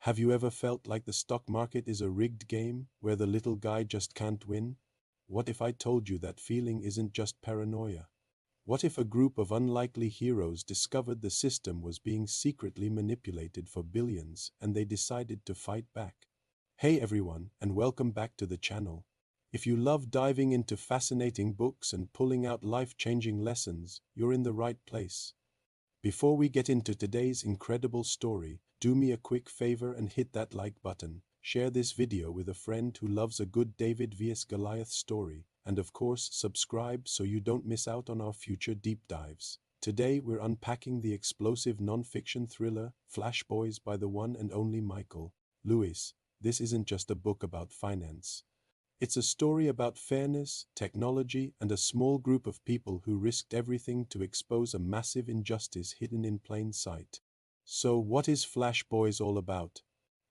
Have you ever felt like the stock market is a rigged game where the little guy just can't win? What if I told you that feeling isn't just paranoia? What if a group of unlikely heroes discovered the system was being secretly manipulated for billions and they decided to fight back? Hey everyone, and welcome back to the channel. If you love diving into fascinating books and pulling out life-changing lessons, you're in the right place. Before we get into today's incredible story, do me a quick favor and hit that like button. Share this video with a friend who loves a good David vs. Goliath story, and of course subscribe so you don't miss out on our future deep dives. Today we're unpacking the explosive non-fiction thriller, Flash Boys by the one and only Michael Lewis. This isn't just a book about finance. It's a story about fairness, technology, and a small group of people who risked everything to expose a massive injustice hidden in plain sight. So what is Flash Boys all about?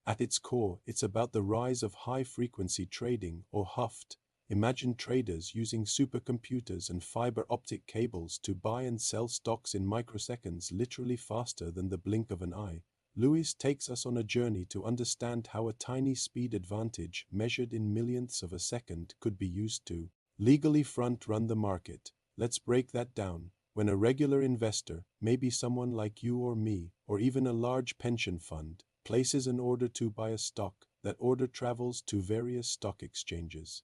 At its core, it's about the rise of high-frequency trading, or HUFT. Imagine traders using supercomputers and fiber optic cables to buy and sell stocks in microseconds, literally faster than the blink of an eye. Lewis takes us on a journey to understand how a tiny speed advantage, measured in millionths of a second, could be used to legally front-run the market. Let's break that down. When a regular investor, maybe someone like you or me, or even a large pension fund, places an order to buy a stock, that order travels to various stock exchanges.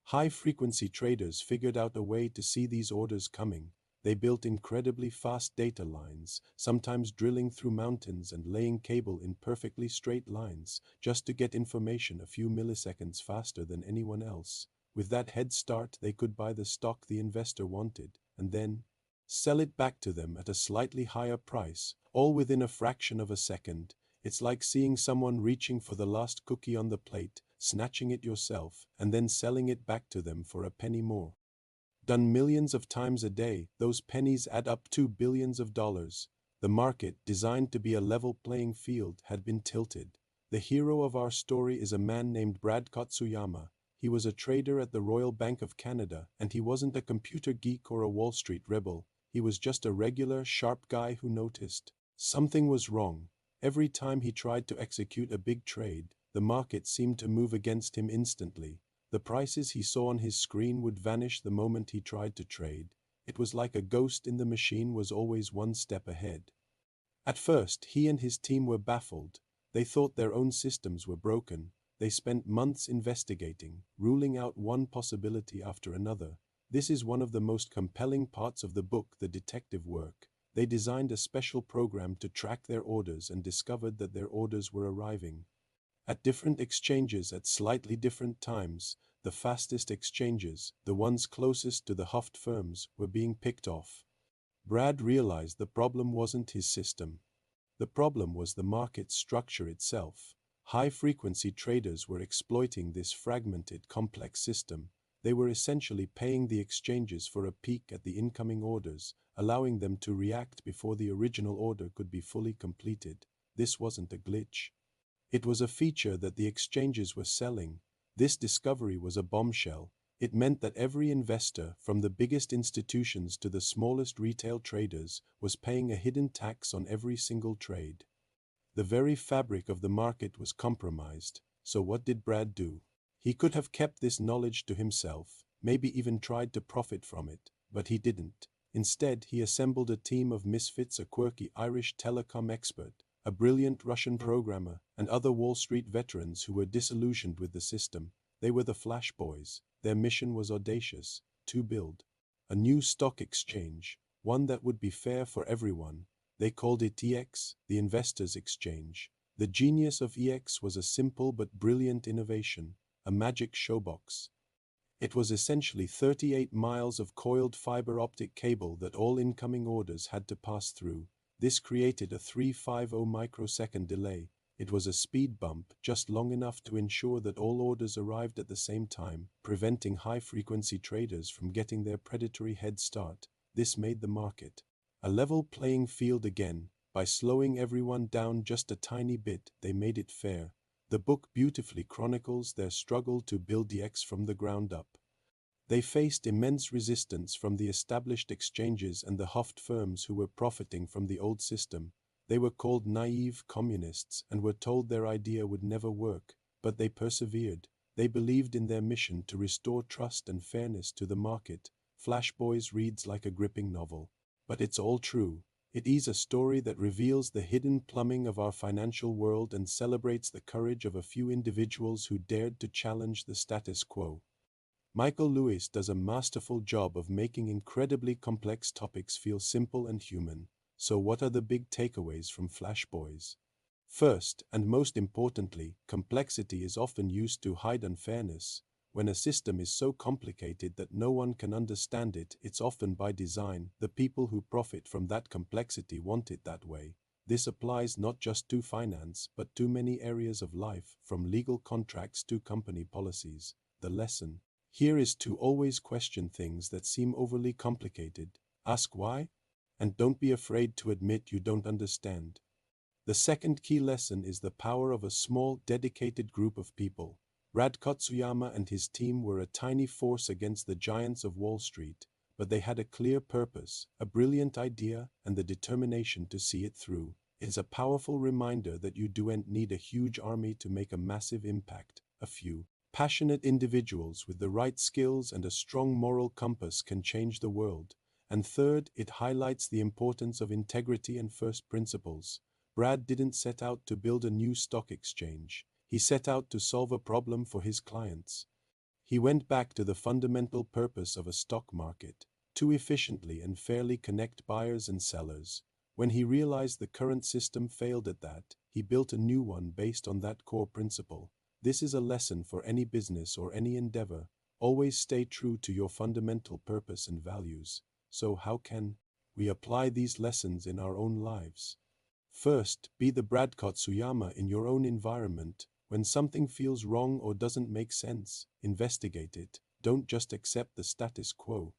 High-frequency traders figured out a way to see these orders coming. They built incredibly fast data lines, sometimes drilling through mountains and laying cable in perfectly straight lines, just to get information a few milliseconds faster than anyone else. With that head start, they could buy the stock the investor wanted, and then sell it back to them at a slightly higher price, all within a fraction of a second. It's like seeing someone reaching for the last cookie on the plate, snatching it yourself, and then selling it back to them for a penny more. Done millions of times a day, those pennies add up to billions of dollars. The market, designed to be a level playing field, had been tilted. The hero of our story is a man named Brad Katsuyama. He was a trader at the Royal Bank of Canada, and he wasn't a computer geek or a Wall Street rebel. He was just a regular, sharp guy who noticed something was wrong. Every time he tried to execute a big trade, the market seemed to move against him instantly. The prices he saw on his screen would vanish the moment he tried to trade. It was like a ghost in the machine was always one step ahead. At first, he and his team were baffled. They thought their own systems were broken. They spent months investigating, ruling out one possibility after another. This is one of the most compelling parts of the book, the detective work. They designed a special program to track their orders and discovered that their orders were arriving at different exchanges at slightly different times. The fastest exchanges, the ones closest to the HUFT firms, were being picked off. Brad realized the problem wasn't his system. The problem was the market structure itself. High-frequency traders were exploiting this fragmented, complex system. They were essentially paying the exchanges for a peek at the incoming orders, allowing them to react before the original order could be fully completed. This wasn't a glitch. It was a feature that the exchanges were selling. This discovery was a bombshell. It meant that every investor, from the biggest institutions to the smallest retail traders, was paying a hidden tax on every single trade. The very fabric of the market was compromised. So what did Brad do? He could have kept this knowledge to himself, maybe even tried to profit from it, but he didn't. Instead, he assembled a team of misfits, a quirky Irish telecom expert, a brilliant Russian programmer, and other Wall Street veterans who were disillusioned with the system. They were the Flash Boys. Their mission was audacious: to build a new stock exchange, one that would be fair for everyone. They called it EX, the Investors Exchange. The genius of EX was a simple but brilliant innovation, a magic showbox. It was essentially 38 miles of coiled fiber optic cable that all incoming orders had to pass through. This created a 350 microsecond delay. It was a speed bump, just long enough to ensure that all orders arrived at the same time, preventing high-frequency traders from getting their predatory head start. This made the market a level playing field again. By slowing everyone down just a tiny bit, they made it fair. The book beautifully chronicles their struggle to build DX from the ground up. They faced immense resistance from the established exchanges and the HUFT firms who were profiting from the old system. They were called naive communists and were told their idea would never work, but they persevered. They believed in their mission to restore trust and fairness to the market. Flash Boys reads like a gripping novel. But it's all true. It is a story that reveals the hidden plumbing of our financial world and celebrates the courage of a few individuals who dared to challenge the status quo. Michael Lewis does a masterful job of making incredibly complex topics feel simple and human. So what are the big takeaways from Flash Boys? First, and most importantly, complexity is often used to hide unfairness. When a system is so complicated that no one can understand it, it's often by design. The people who profit from that complexity want it that way. This applies not just to finance, but to many areas of life, from legal contracts to company policies. The lesson here is to always question things that seem overly complicated. Ask why, and don't be afraid to admit you don't understand. The second key lesson is the power of a small, dedicated group of people. Brad Katsuyama and his team were a tiny force against the giants of Wall Street, but they had a clear purpose, a brilliant idea, and the determination to see it through. It's a powerful reminder that you don't need a huge army to make a massive impact. A few passionate individuals with the right skills and a strong moral compass can change the world. And third, it highlights the importance of integrity and first principles. Brad didn't set out to build a new stock exchange. He set out to solve a problem for his clients. He went back to the fundamental purpose of a stock market, to efficiently and fairly connect buyers and sellers. When he realized the current system failed at that, he built a new one based on that core principle. This is a lesson for any business or any endeavor. Always stay true to your fundamental purpose and values. So how can we apply these lessons in our own lives? First, be the Brad Katsuyama in your own environment. When something feels wrong or doesn't make sense, investigate it. Don't just accept the status quo.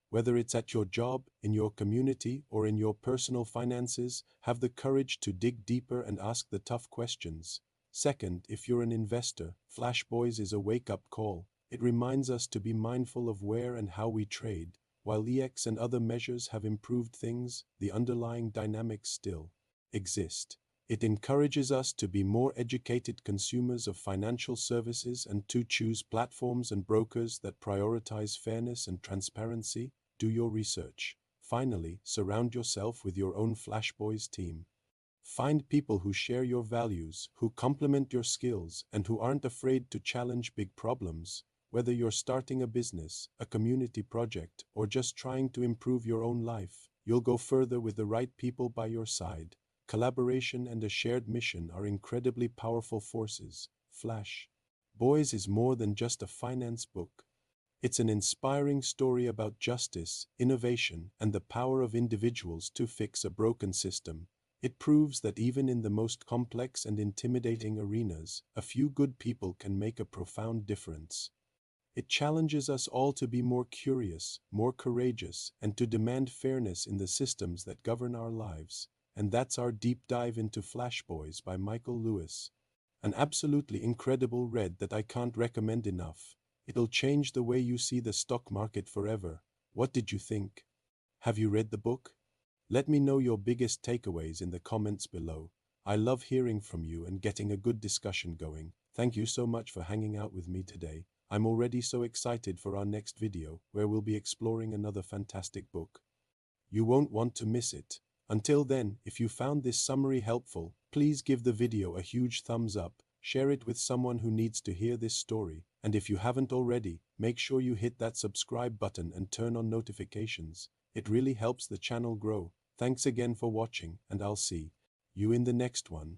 Whether it's at your job, in your community, or in your personal finances, have the courage to dig deeper and ask the tough questions. Second, if you're an investor, Flash Boys is a wake-up call. It reminds us to be mindful of where and how we trade. While EX and other measures have improved things, the underlying dynamics still exist. It encourages us to be more educated consumers of financial services and to choose platforms and brokers that prioritize fairness and transparency. Do your research. Finally, surround yourself with your own Flash Boys team. Find people who share your values, who complement your skills, and who aren't afraid to challenge big problems. Whether you're starting a business, a community project, or just trying to improve your own life, you'll go further with the right people by your side. Collaboration and a shared mission are incredibly powerful forces. Flash Boys is more than just a finance book. It's an inspiring story about justice, innovation, and the power of individuals to fix a broken system. It proves that even in the most complex and intimidating arenas, a few good people can make a profound difference. It challenges us all to be more curious, more courageous, and to demand fairness in the systems that govern our lives. And that's our deep dive into Flash Boys by Michael Lewis. An absolutely incredible read that I can't recommend enough. It'll change the way you see the stock market forever. What did you think? Have you read the book? Let me know your biggest takeaways in the comments below. I love hearing from you and getting a good discussion going. Thank you so much for hanging out with me today. I'm already so excited for our next video, where we'll be exploring another fantastic book. You won't want to miss it. Until then, if you found this summary helpful, please give the video a huge thumbs up, share it with someone who needs to hear this story, and if you haven't already, make sure you hit that subscribe button and turn on notifications. It really helps the channel grow. Thanks again for watching, and I'll see you in the next one.